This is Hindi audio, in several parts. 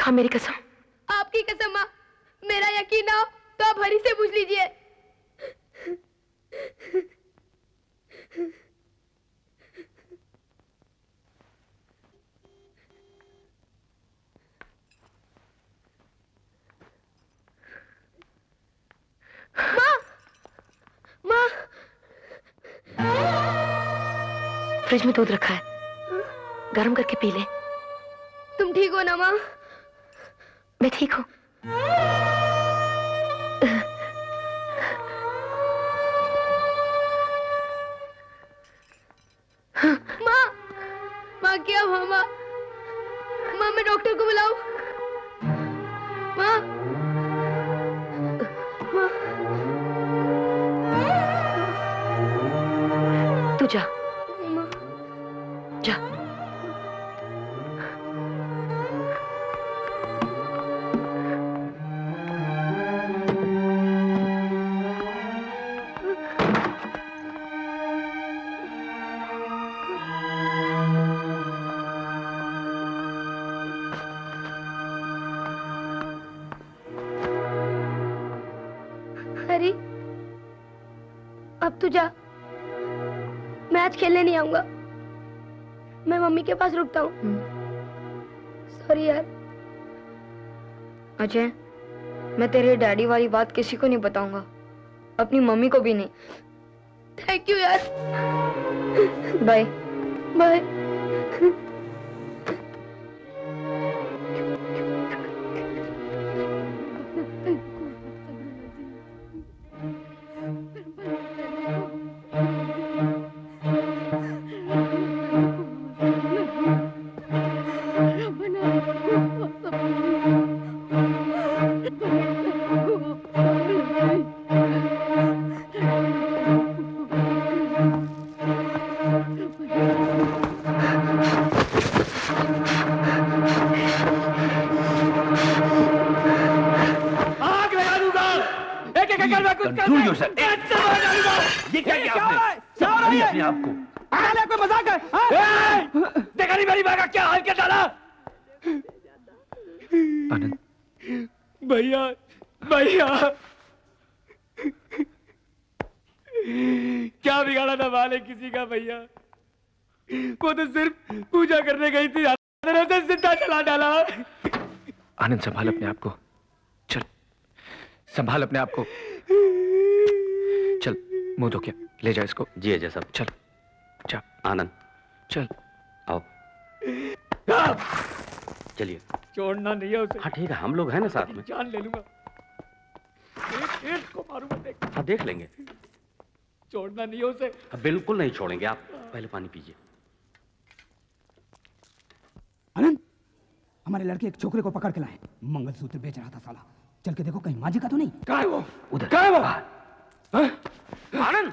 खा मेरी कसम। आपकी कसम माँ, मेरा यकीन ना हो तो आप हरी से पूछ लीजिए। माँ, माँ, फ्रिज में दूध रखा है, गर्म करके पी ले। तुम ठीक हो ना माँ? मैं ठीक हूँ। माँ, माँ क्या हुआ माँ? माँ मैं डॉक्टर को बुलाऊं? माँ, माँ, तू जा, जा। हरी, अब तू जा। मैं आज खेलने नहीं आऊंगा। मैं मम्मी के पास रुकता हूँ। सॉरी यार। अजय, मैं तेरे डैडी वाली बात किसी को नहीं बताऊंगा, अपनी मम्मी को भी नहीं। थैंक यू यार। Bye bye. Control yourself. ये क्या किया आपने? संभालिए अपने आप को। कोई मजाक है? देखा नहीं मेरी माँ का क्या हाल क्या डाला? आनंद, भैया, भैया, क्या बिगाड़ा था वाले किसी का भैया? वो तो सिर्फ पूजा करने गई थी, से जिंदा चला डाला। आनंद संभाल अपने आप को, चल संभाल अपने आप को, चल मुंह धो के ले जा इसको। जी अजय साहब। चल जा आनंद, चल आओ चलिए। छोड़ना नहीं है उसे। हाँ ठीक है, हम लोग हैं ना साथ में। जान ले लूंगा, एक को मारूंगा। देख हाँ देख लेंगे। छोड़ना नहीं है उसे। बिल्कुल नहीं छोड़ेंगे। आप पहले पानी पीजिए। आनंद, हमारे लड़के एक छोकरे को पकड़ के लाए, मंगलसूत्र बेच रहा था साला। चल के देखो कहीं माजी का तो नहीं। कहाँ है वो? उधर। कहाँ है वो? आनंद,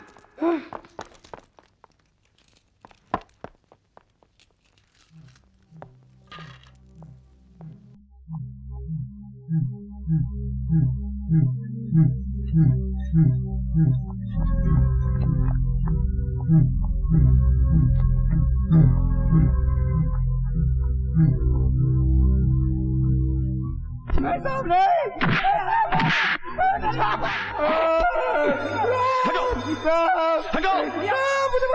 हटो,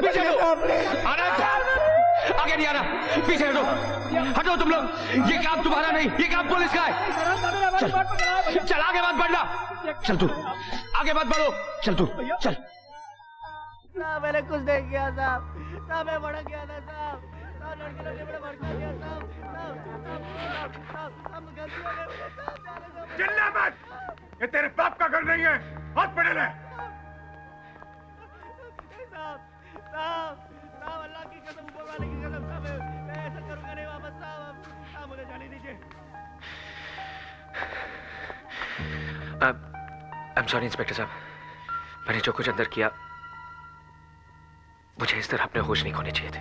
पीछे हटो। आनंद, आगे नहीं आना, पीछे हटो। हटो तुम लोग, ये काम तुम्हारा नहीं, ये काम पुलिस का है। चल, चल आगे मत बढ़ना। चल तू आगे मत बढ़ो। चल तू चल। मैंने कुछ नहीं किया साहब, मैं भड़क गया था साहब। लड़के लड़के बड़े भड़का गया साहब। चिल्ला मत, ये तेरे बाप का घर नहीं है। हाथ पड़े ले। साहब, अल्लाह की कसम, ऊपर वाले की कसम साहब, मैं ऐसा करूंगा नहीं वापस साहब। आप मुझे जाने दीजिए। I'm sorry इंस्पेक्टर साहब, मैंने जो कुछ अंदर किया, मुझे इस तरह अपने होश नहीं खोने चाहिए थे।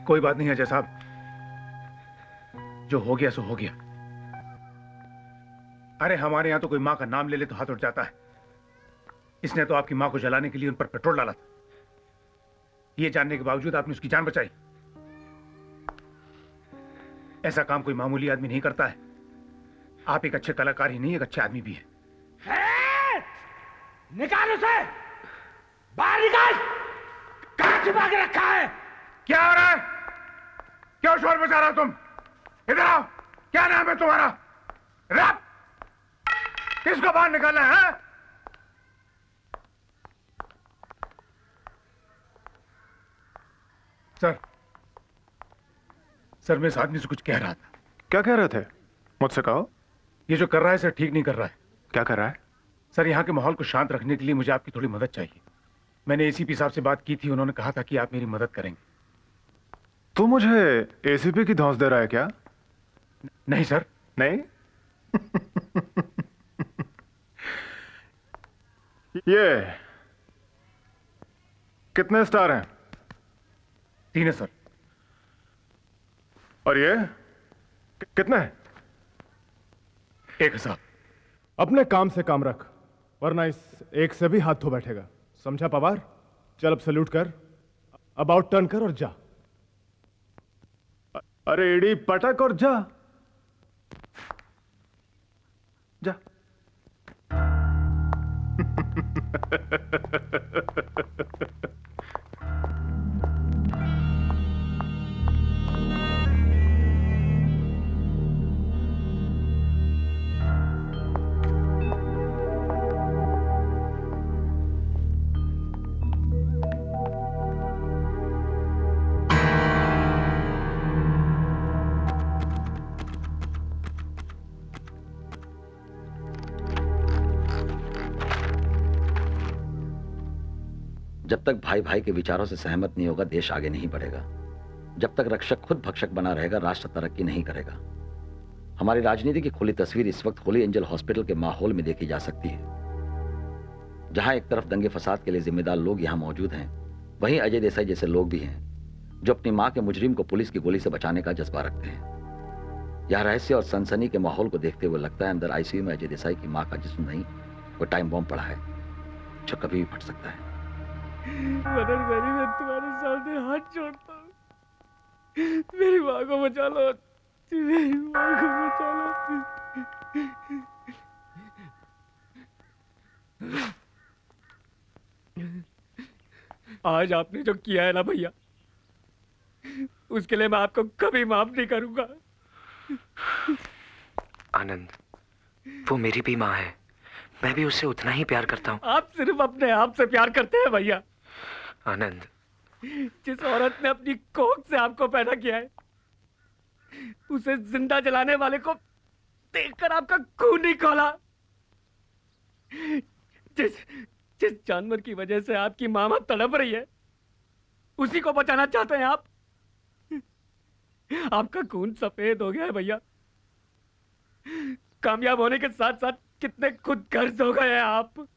कोई बात नहीं अजय साहब, जो हो गया सो हो गया। अरे हमारे यहां तो कोई मां का नाम ले ले तो हाथ उठ जाता है। इसने तो आपकी मां को जलाने के लिए उन पर पेट्रोल डाला था। ये जानने के बावजूद आपने उसकी जान बचाई। ऐसा काम कोई मामूली आदमी नहीं करता है। आप एक अच्छे कलाकार ही नहीं, एक अच्छे आदमी भी हैं। निकाल उसे, बाहर निकाल। कहां छिपा के रखा है? क्या हो रहा है? क्यों शोर मचा रहा हो तुम? इधर आओ। क्या नाम है तुम्हारा? रब, किसको बाहर निकालना है? सर मैं इस आदमी से कुछ कह रहा था। क्या कह रहे थे? मुझसे कहो। ये जो कर रहा है सर ठीक नहीं कर रहा है। क्या कर रहा है? सर यहाँ के माहौल को शांत रखने के लिए मुझे आपकी थोड़ी मदद चाहिए। मैंने एसीपी साहब से बात की थी, उन्होंने कहा था कि आप मेरी मदद करेंगे। तू मुझे एसीपी की धौंस दे रहा है क्या? नहीं सर। नहीं? ये कितने स्टार हैं? 3 है सर। और ये कितने हैं? 1000। अपने काम से काम रख, वरना इस एक से भी हाथ धो बैठेगा। समझा पवार? चल अब सल्यूट कर, अबाउट टर्न कर और जा। अरे एडी पटक और जा जा। जब तक भाई भाई के विचारों से सहमत नहीं होगा, देश आगे नहीं बढ़ेगा। जब तक रक्षक खुद भक्षक बना रहेगा, राष्ट्र तरक्की नहीं करेगा। हमारी राजनीति की खुली तस्वीर इस वक्त होली एंजल हॉस्पिटल के माहौल में देखी जा सकती है, जहां एक तरफ दंगे फसाद के लिए जिम्मेदार लोग यहां मौजूद हैं, वहीं अजय देसाई जैसे लोग भी हैं जो अपनी मां के मुजरिम को पुलिस की गोली से बचाने का जज्बा रखते हैं। यह रहस्य और सनसनी के माहौल को देखते हुए लगता है अंदर आईसीयू में अजय देसाई की मां का जिस्म नहीं, वो टाइम बॉम्ब पड़ा है जो कभी भी फट सकता है। मदन मेरी, मैं तुम्हारे सामने हाथ जोड़ता हूँ, मेरी माँ को बचा लो, मेरी माँ को बचा लो। आज आपने जो किया है ना भैया, उसके लिए मैं आपको कभी माफ नहीं करूंगा। आनंद, वो मेरी भी माँ है, मैं भी उससे उतना ही प्यार करता हूँ। आप सिर्फ अपने आप से प्यार करते हैं भैया। आनंद, जिस औरत ने अपनी कोख से आपको पैदा किया है, उसे जिंदा जलाने वाले को देखकर आपका खून नहीं खौला। जिस जानवर की वजह से आपकी मामा तड़प रही है, उसी को बचाना चाहते हैं आप। आपका खून सफेद हो गया है भैया। कामयाब होने के साथ साथ कितने खुदगर्ज हो गए हैं आप।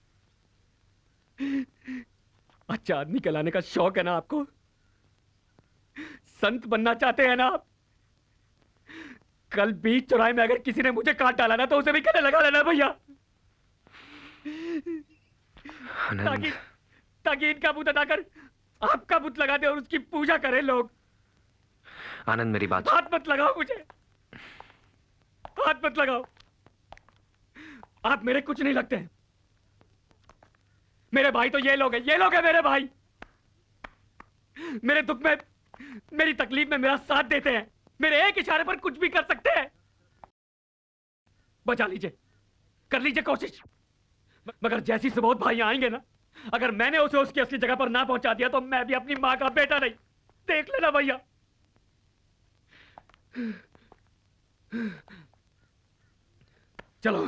अच्छा आदमी कहलाने का शौक है ना आपको? संत बनना चाहते हैं ना आप? कल बीच चौराहे में अगर किसी ने मुझे काट डाला ना, तो उसे भी गले लगा लेना भैया, ताकि इनका बुत हटाकर आपका बुत लगा दे और उसकी पूजा करें लोग। आनंद, मेरी बात। हाथ मत लगाओ मुझे, हाथ मत लगाओ। आप मेरे कुछ नहीं लगते हैं। मेरे भाई तो ये लोग हैं मेरे भाई। मेरे दुख में, मेरी तकलीफ में मेरा साथ देते हैं, मेरे एक इशारे पर कुछ भी कर सकते हैं। बचा लीजिए, कर लीजिए कोशिश। मगर जैसी सुबोध भाई आएंगे ना, अगर मैंने उसे उसकी असली जगह पर ना पहुंचा दिया, तो मैं भी अपनी मां का बेटा नहीं। देख लेना भैया। चलो।